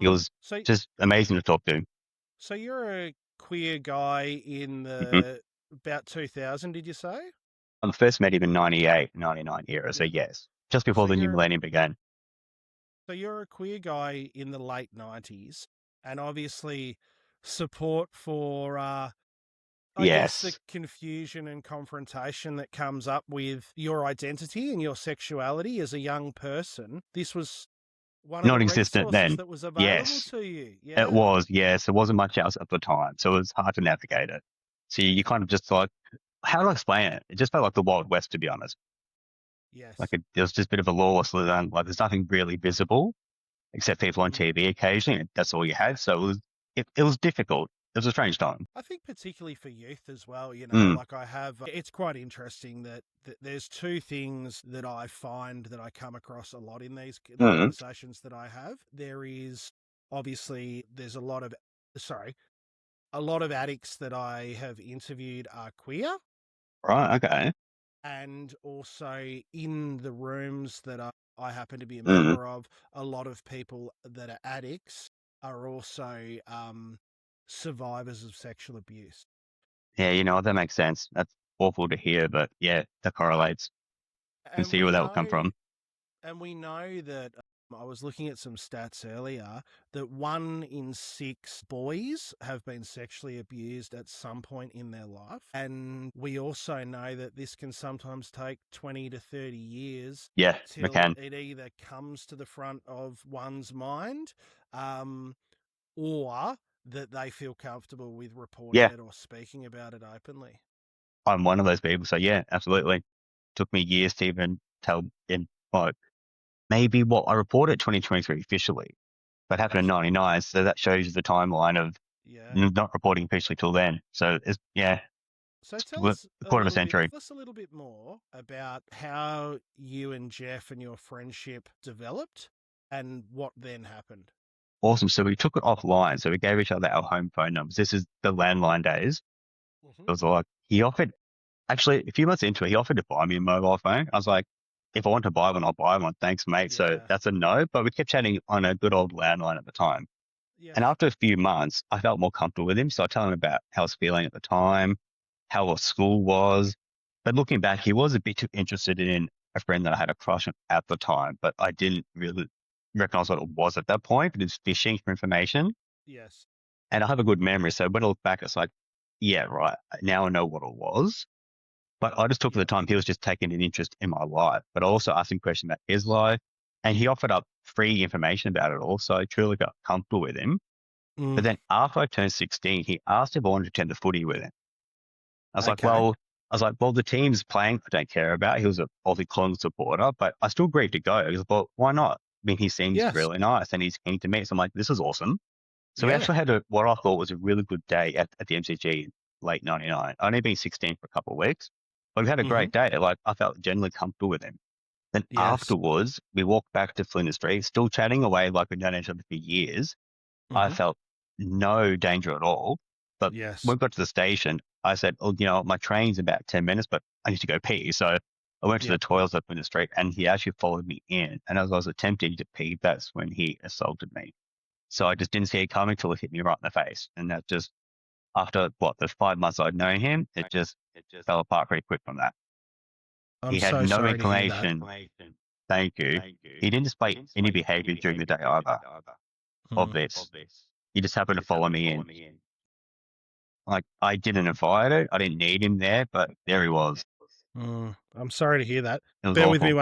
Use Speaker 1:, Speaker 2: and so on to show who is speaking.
Speaker 1: He was
Speaker 2: So,
Speaker 1: just amazing to talk to.
Speaker 2: so you're a queer guy in
Speaker 1: Hmm.
Speaker 2: the about 2000, did you say?
Speaker 1: I first met him in 98, 99 era, so
Speaker 2: Yeah.
Speaker 1: yes, just before
Speaker 2: So
Speaker 1: the new
Speaker 2: you're
Speaker 1: millennium began.
Speaker 2: so you're a queer guy in the late 90s, and obviously support for I guess the
Speaker 1: Yes,
Speaker 2: confusion and confrontation that comes up with your identity and your sexuality as a young person. This was one of the
Speaker 1: non-existent
Speaker 2: resources
Speaker 1: then.
Speaker 2: that was available
Speaker 1: Yes,
Speaker 2: to you.
Speaker 1: it
Speaker 2: Yeah.
Speaker 1: was. Yes, there wasn't much else at the time, so it was hard to navigate it. So you kind of just like, how do I explain it? It just felt like the Wild West, to be honest. Like
Speaker 2: Yes.
Speaker 1: it was just a bit of a lawless land. Like there's nothing really visible except people on
Speaker 2: Mm.
Speaker 1: TV occasionally. And that's all you had. So it was difficult. It was a strange time.
Speaker 2: I think particularly for youth as well,
Speaker 1: Mm,
Speaker 2: like I have, it's quite interesting that there's two things that I find that I come across a lot in the
Speaker 1: mm,
Speaker 2: conversations that I have. There is obviously there's a lot of addicts that I have interviewed are queer,
Speaker 1: right. Okay.
Speaker 2: and also in the rooms that I happen to be a
Speaker 1: Mm,
Speaker 2: member of, a lot of people that are addicts are also survivors of sexual abuse.
Speaker 1: yeah. You know what? That makes sense. That's awful to hear, but yeah, that correlates. Can
Speaker 2: And
Speaker 1: see
Speaker 2: we
Speaker 1: where that will come
Speaker 2: know
Speaker 1: from.
Speaker 2: and we know that I was looking at some stats earlier that 1 in 6 boys have been sexually abused at some point in their life. And we also know that this can sometimes take 20 to 30 years
Speaker 1: Yeah, we
Speaker 2: till
Speaker 1: can.
Speaker 2: it either comes to the front of one's mind, um, or that they feel comfortable with reporting
Speaker 1: Yeah,
Speaker 2: it or speaking about it openly.
Speaker 1: I'm one of those people. So yeah, absolutely. Took me years to even tell in like maybe what I reported 2023 officially, but happened in
Speaker 2: Yes.
Speaker 1: 99. So that shows you the timeline of
Speaker 2: Yeah.
Speaker 1: not reporting officially till then. So it's, yeah,
Speaker 2: So
Speaker 1: it's a quarter of a century.
Speaker 2: tell us a little bit more about how you and Jeff and your friendship developed and what then happened.
Speaker 1: Awesome. So we took it offline. So we gave each other our home phone numbers. This is the landline days.
Speaker 2: Hmm.
Speaker 1: It was like, he offered, actually, a few months into it, he offered to buy me a mobile phone. I was like, if I want to buy one, I'll buy one. Thanks, mate. So
Speaker 2: Yeah.
Speaker 1: that's a no. But we kept chatting on a good old landline at the time. And
Speaker 2: Yes.
Speaker 1: after a few months, I felt more comfortable with him. So I tell him about how I was feeling at the time, how school was. But looking back, he was a bit too interested in a friend that I had a crush on at the time, but I didn't really recognize what it was at that point. But he was fishing for information.
Speaker 2: Yes.
Speaker 1: And I have a good memory. So when I look back, it's like, yeah, right. Now I know what it was. But I just took the
Speaker 2: Yep.
Speaker 1: time. He was just taking an interest in my life, but I also asked him questions about his life. And he offered up free information about it all. So I truly got comfortable with him. But
Speaker 2: Mm.
Speaker 1: then after I turned 16, he asked if I wanted to attend the footy with him.
Speaker 2: Okay.
Speaker 1: The team's playing, I don't care about. He was a Aussie Collingwood supporter, but I still agreed to go. He was like, well, why not? I mean, he seems
Speaker 2: Yes.
Speaker 1: really nice and he's keen to meet. So I'm like, this is awesome. So we
Speaker 2: Yeah.
Speaker 1: actually had what I thought was a really good day at the MCG late 99. I only been 16 for a couple of weeks, but we had a
Speaker 2: Hmm.
Speaker 1: great day. Like I felt genuinely comfortable with him. Then
Speaker 2: Yes.
Speaker 1: afterwards, we walked back to Flinders Street, still chatting away like we'd known each other for years. I
Speaker 2: Hmm.
Speaker 1: felt no danger at all. But when
Speaker 2: Yes.
Speaker 1: we got to the station, I said, oh, my train's in about 10 minutes, but I need to go pee. So I went to the
Speaker 2: Yep.
Speaker 1: toilets up in the street and he actually followed me in. And as I was attempting to pee, that's when he assaulted me. So I just didn't see it coming till it hit me right in the face. And that just, after the 5 months I'd known him, it just fell apart pretty quick from that.
Speaker 2: I'm
Speaker 1: He had
Speaker 2: so
Speaker 1: no
Speaker 2: sorry to hear that.
Speaker 1: inclination. Thank you. He didn't display any behavior during the day either of
Speaker 2: Mm.
Speaker 1: this. He just happened to follow me in. Like I didn't invite it. I didn't need him there, but there he was.
Speaker 2: Mm. I'm sorry to hear that.
Speaker 1: It was
Speaker 2: Bear with me
Speaker 1: awful.